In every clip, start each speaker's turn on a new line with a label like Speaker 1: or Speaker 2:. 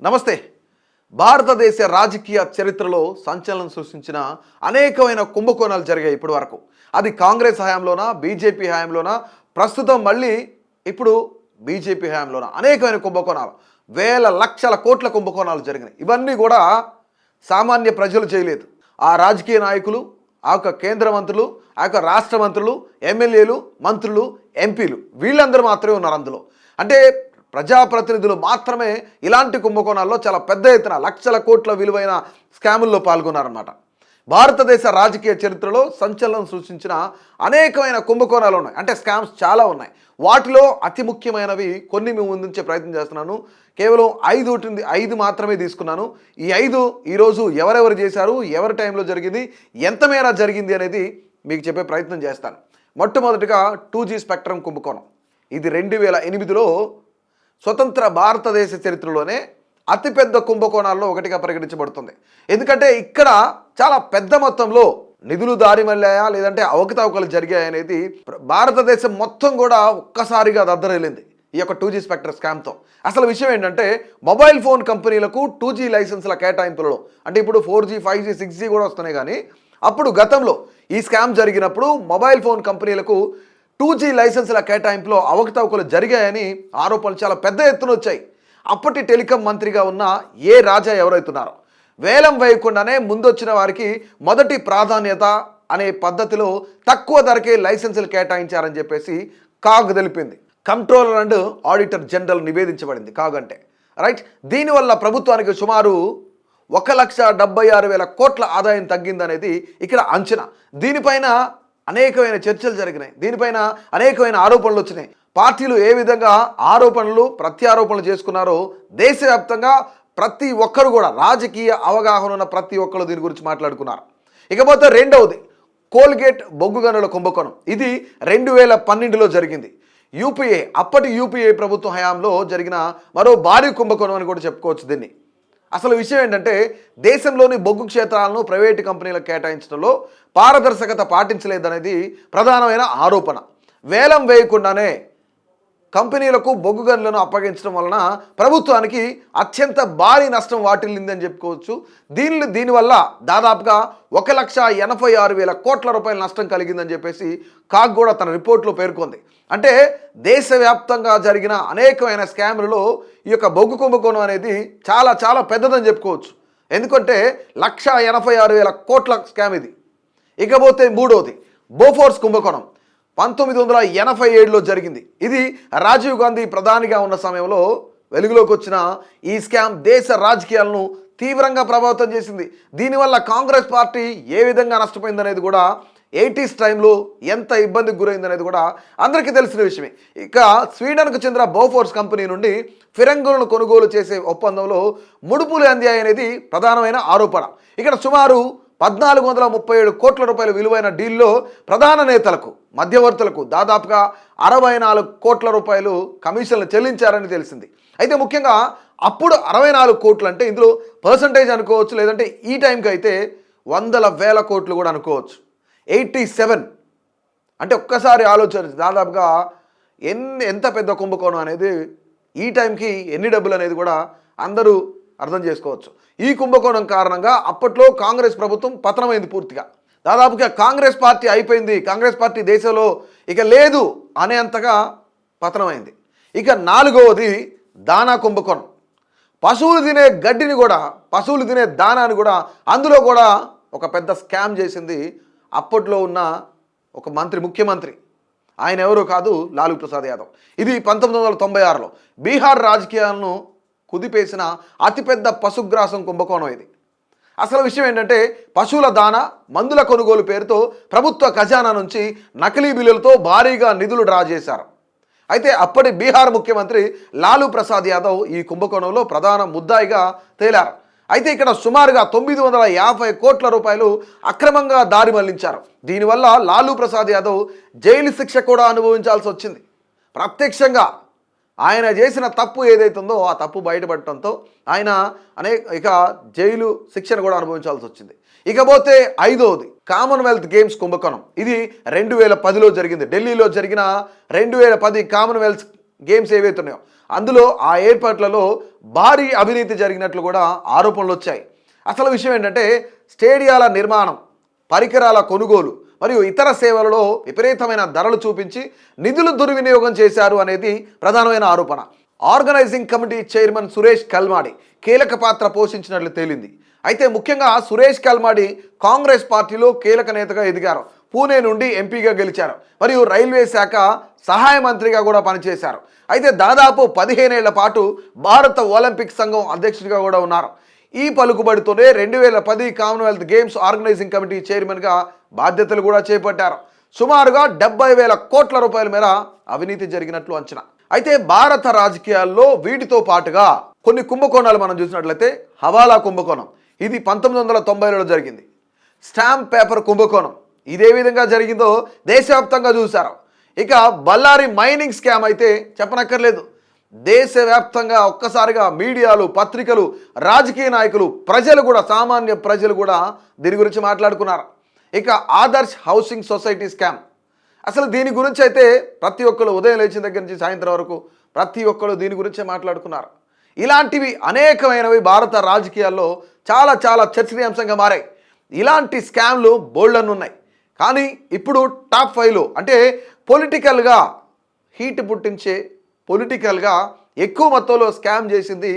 Speaker 1: నమస్తే. భారతదేశ రాజకీయ చరిత్రలో సంచలనం సృష్టించిన అనేకమైన కుంభకోణాలు జరిగాయి ఇప్పటి వరకు. అది కాంగ్రెస్ హయాంలోనా, బీజేపీ హయాంలోనా, ప్రస్తుతం మళ్ళీ ఇప్పుడు బీజేపీ హయాంలోనా అనేకమైన కుంభకోణాలు, వేల లక్షల కోట్ల కుంభకోణాలు జరిగినాయి. ఇవన్నీ కూడా సామాన్య ప్రజలు చేయలేదు. ఆ రాజకీయ నాయకులు, ఆ యొక్క కేంద్ర మంత్రులు, ఆ యొక్క రాష్ట్ర మంత్రులు, ఎమ్మెల్యేలు, మంత్రులు, ఎంపీలు వీళ్ళందరూ మాత్రమే ఉన్నారు అందులో. అంటే ప్రజాప్రతినిధులు మాత్రమే ఇలాంటి కుంభకోణాల్లో చాలా పెద్ద ఎత్తున లక్షల కోట్ల విలువైన స్కాముల్లో పాల్గొన్నారన్నమాట. భారతదేశ రాజకీయ చరిత్రలో సంచలనం సృష్టించిన అనేకమైన కుంభకోణాలు ఉన్నాయి. అంటే స్కామ్స్ చాలా ఉన్నాయి. వాటిలో అతి ముఖ్యమైనవి కొన్ని మేము ముందుంచే ప్రయత్నం చేస్తున్నాను. కేవలం 5 మాత్రమే తీసుకున్నాను. ఈ 5 ఈరోజు ఎవరెవరు చేశారు, ఎవరి టైంలో జరిగింది, ఎంత మేర జరిగింది అనేది మీకు చెప్పే ప్రయత్నం చేస్తాను. మొట్టమొదటిగా 2G స్పెక్ట్రమ్ కుంభకోణం. ఇది 2008లో స్వతంత్ర భారతదేశ చరిత్రలోనే అతిపెద్ద కుంభకోణాల్లో ఒకటిగా పరిగణించబడుతుంది. ఎందుకంటే ఇక్కడ చాలా పెద్ద మొత్తంలో నిధులు దారి మళ్ళాయా లేదంటే అవకతవకలు జరిగాయి అనేది భారతదేశం మొత్తం కూడా ఒక్కసారిగా దద్దరిల్లింది ఈ యొక్క 2G స్పెక్ట్రమ్ స్కామ్తో. అసలు విషయం ఏంటంటే మొబైల్ ఫోన్ కంపెనీలకు 2G లైసెన్సుల కేటాయింపులలో, అంటే ఇప్పుడు 4G, 5G, 6G కూడా వస్తున్నాయి. కానీ అప్పుడు గతంలో ఈ స్కామ్ జరిగినప్పుడు మొబైల్ ఫోన్ కంపెనీలకు 2G లైసెన్సుల కేటాయింపులో అవకతవకలు జరిగాయని ఆరోపణలు చాలా పెద్ద ఎత్తున వచ్చాయి. అప్పటి టెలికాం మంత్రిగా ఉన్న ఏ రాజా ఎవరైతున్నారో వేలం వేయకుండానే ముందొచ్చిన వారికి మొదటి ప్రాధాన్యత అనే పద్ధతిలో తక్కువ ధరకే లైసెన్సులు కేటాయించారని చెప్పేసి కాగ్ తెలిపింది. కంట్రోలర్ అండ్ ఆడిటర్ జనరల్ నివేదించబడింది కాగ్ అంటే, రైట్. దీనివల్ల ప్రభుత్వానికి సుమారు 1,76,000 కోట్ల ఆదాయం తగ్గిందనేది ఇక్కడ అంచనా. దీనిపైన అనేకమైన చర్చలు జరిగినాయి. దీనిపైన అనేకమైన ఆరోపణలు వచ్చినాయి. పార్టీలు ఏ విధంగా ఆరోపణలు ప్రత్యారోపణలు చేసుకున్నారో దేశవ్యాప్తంగా ప్రతి ఒక్కరు కూడా, రాజకీయ అవగాహన ఉన్న ప్రతి ఒక్కరు దీని గురించి మాట్లాడుకున్నారు. ఇకపోతే రెండవది కోల్గేట్ బొగ్గు గనుల కుంభకోణం. ఇది 2012లో జరిగింది. అప్పటి యూపీఏ ప్రభుత్వ హయాంలో జరిగిన మరో భారీ కుంభకోణం అని కూడా చెప్పుకోవచ్చు దీన్ని. అసలు విషయం ఏంటంటే దేశంలోని బొగ్గు క్షేత్రాలను ప్రైవేటు కంపెనీలకు కేటాయించడంలో పారదర్శకత పాటించలేదనేది ప్రధానమైన ఆరోపణ. వేలం వేయకుండానే కంపెనీలకు బొగ్గు గనులను అప్పగించడం వలన ప్రభుత్వానికి అత్యంత భారీ నష్టం వాటిల్లిందని చెప్పుకోవచ్చు. దీనివల్ల దాదాపుగా 1,86,000 కోట్ల రూపాయల నష్టం కలిగిందని చెప్పేసి కాగ్ కూడా తన రిపోర్ట్లో పేర్కొంది. అంటే దేశవ్యాప్తంగా జరిగిన అనేకమైన స్కామ్లలో ఈ యొక్క బొగ్గు కుంభకోణం అనేది చాలా చాలా పెద్దదని చెప్పుకోవచ్చు. ఎందుకంటే 1,86,000 కోట్ల స్కామ్ ఇది. ఇకపోతే మూడవది బోఫోర్స్ కుంభకోణం 1987లో జరిగింది. ఇది రాజీవ్ గాంధీ ప్రధానిగా ఉన్న సమయంలో వెలుగులోకి వచ్చిన ఈ స్కామ్ దేశ రాజకీయాలను తీవ్రంగా ప్రభావితం చేసింది. దీనివల్ల కాంగ్రెస్ పార్టీ ఏ విధంగా నష్టపోయిందనేది కూడా, 80s టైంలో ఎంత ఇబ్బందికి గురైందనేది కూడా అందరికీ తెలిసిన విషయమే. ఇక స్వీడన్కు చెందిన బోఫోర్స్ కంపెనీ నుండి ఫిరంగులను కొనుగోలు చేసే ఒప్పందంలో ముడుపులు అందాయి అనేది ప్రధానమైన ఆరోపణ. ఇక్కడ సుమారు 1,437 కోట్ల రూపాయల విలువైన డీల్లో ప్రధాన నేతలకు, మధ్యవర్తులకు దాదాపుగా 64 కోట్ల రూపాయలు కమిషన్లు చెల్లించారని తెలిసింది. అయితే ముఖ్యంగా అప్పుడు 64 కోట్లు అంటే ఇందులో పర్సంటేజ్ అనుకోవచ్చు, లేదంటే ఈ టైంకి అయితే 100,000 కోట్లు కూడా అనుకోవచ్చు. 87 అంటే ఒక్కసారి ఆలోచన, దాదాపుగా ఎంత పెద్ద కుంభకోణం అనేది, ఈ టైంకి ఎన్ని డబ్బులు అనేది కూడా అందరూ అర్థం చేసుకోవచ్చు. ఈ కుంభకోణం కారణంగా అప్పట్లో కాంగ్రెస్ ప్రభుత్వం పతనమైంది పూర్తిగా. దాదాపుగా కాంగ్రెస్ పార్టీ అయిపోయింది, కాంగ్రెస్ పార్టీ దేశంలో ఇక లేదు అనేంతగా పతనమైంది. ఇక నాలుగవది దానా కుంభకోణం. పశువులు తినే గడ్డిని కూడా, పశువులు తినే దానాన్ని కూడా, అందులో కూడా ఒక పెద్ద స్కామ్ చేసింది అప్పట్లో ఉన్న ఒక ముఖ్యమంత్రి. ఆయన ఎవరో కాదు, లాలూ ప్రసాద్ యాదవ్. ఇది 1996లో బీహార్ రాజకీయాలను కుదిపేసిన అతిపెద్ద పశుగ్రాసం కుంభకోణం ఇది. అసలు విషయం ఏంటంటే పశువుల దానా, మందుల కొనుగోలు పేరుతో ప్రభుత్వ ఖజానా నుంచి నకిలీ బిల్లులతో భారీగా నిధులు డ్రా చేశారు. అయితే అప్పటి బీహార్ ముఖ్యమంత్రి లాలూ ప్రసాద్ యాదవ్ ఈ కుంభకోణంలో ప్రధాన ముద్దాయిగా తేలారు. అయితే ఇక్కడ సుమారుగా 950 కోట్ల రూపాయలు అక్రమంగా దారి మళ్లించారు. దీనివల్ల లాలూ ప్రసాద్ యాదవ్ జైలు శిక్ష కూడా అనుభవించాల్సి వచ్చింది. ప్రత్యక్షంగా ఆయన చేసిన తప్పు ఏదైతుందో ఆ తప్పు బయటపడటంతో ఆయన ఇక జైలు శిక్షను కూడా అనుభవించాల్సి వచ్చింది. ఇకపోతే ఐదవది కామన్వెల్త్ గేమ్స్ కుంభకోణం. ఇది 2010లో జరిగింది. ఢిల్లీలో జరిగిన 2010 కామన్వెల్త్ గేమ్స్ ఏవైతే ఉన్నాయో అందులో ఆ ఏర్పాట్లలో భారీ అవినీతి జరిగినట్లు కూడా ఆరోపణలు వచ్చాయి. అసలు విషయం ఏంటంటే స్టేడియాల నిర్మాణం, పరికరాల కొనుగోలు మరియు ఇతర సేవలలో విపరీతమైన ధరలు చూపించి నిధులు దుర్వినియోగం చేశారు అనేది ప్రధానమైన ఆరోపణ. Organising committee chairman Suresh Kalmadi కీలక పాత్ర పోషించినట్లు తేలింది. అయితే ముఖ్యంగా సురేష్ కల్మాడి కాంగ్రెస్ పార్టీలో కీలక నేతగా ఎదిగారు. పూణే నుండి ఎంపీగా గెలిచారు మరియు రైల్వే శాఖ సహాయ మంత్రిగా కూడా పనిచేశారు. అయితే దాదాపు 15 ఏళ్ల పాటు భారత ఒలింపిక్ సంఘం అధ్యక్షుడిగా కూడా ఉన్నారు. ఈ పలుకుబడితోనే 2010 కామన్వెల్త్ గేమ్స్ ఆర్గనైజింగ్ కమిటీ చైర్మన్గా బాధ్యతలు కూడా చేపట్టారు. సుమారుగా 70,000 కోట్ల రూపాయల మేర అవినీతి జరిగినట్లు అంచనా. అయితే భారత రాజకీయాల్లో వీటితో పాటుగా కొన్ని కుంభకోణాలు మనం చూసినట్లయితే హవాలా కుంభకోణం, ఇది 1990లో జరిగింది. స్టాంప్ పేపర్ కుంభకోణం, ఇదే విధంగా జరిగిందో దేశవ్యాప్తంగా చూశారు. ఇక బళ్ళారి మైనింగ్ స్కామ్ అయితే చెప్పనక్కర్లేదు. దేశవ్యాప్తంగా ఒక్కసారిగా మీడియాలు, పత్రికలు, రాజకీయ నాయకులు, ప్రజలు కూడా, సామాన్య ప్రజలు కూడా దీని గురించి మాట్లాడుకున్నారు. ఇక ఆదర్శ్ హౌసింగ్ సొసైటీ స్కామ్, అసలు దీని గురించి అయితే ప్రతి ఒక్కరు ఉదయం లేచిన దగ్గర నుంచి సాయంత్రం వరకు ప్రతి ఒక్కరు దీని గురించే మాట్లాడుకున్నారు. ఇలాంటివి అనేకమైనవి భారత రాజకీయాల్లో చాలా చాలా చర్చనీయాంశంగా మారాయి. ఇలాంటి స్కామ్లు బోల్డన్ ఉన్నాయి. కానీ ఇప్పుడు టాప్ 5లో అంటే పొలిటికల్గా హీట్ పుట్టించే, పొలిటికల్గా ఎక్కువ మొత్తంలో స్కామ్ చేసింది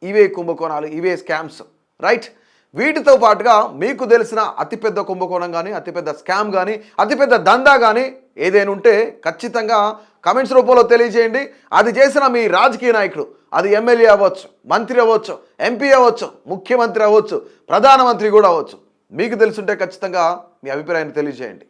Speaker 1: ఇవే కుంభకోణాలు, ఇవే స్కామ్స్, రైట్? వీటితో పాటుగా మీకు తెలిసిన అతిపెద్ద కుంభకోణం కానీ, అతిపెద్ద స్కామ్ కానీ, అతిపెద్ద దందా కానీ ఏదైనా ఉంటే ఖచ్చితంగా కమెంట్స్ రూపంలో తెలియజేయండి. అది చేసిన మీ రాజకీయ నాయకుడు, అది ఎమ్మెల్యే అవ్వచ్చు, మంత్రి అవ్వచ్చు, ఎంపీ అవ్వచ్చు, ముఖ్యమంత్రి అవ్వచ్చు, ప్రధానమంత్రి కూడా అవ్వచ్చు, మీకు తెలుసుంటే ఖచ్చితంగా మీ అభిప్రాయాన్ని తెలియజేయండి.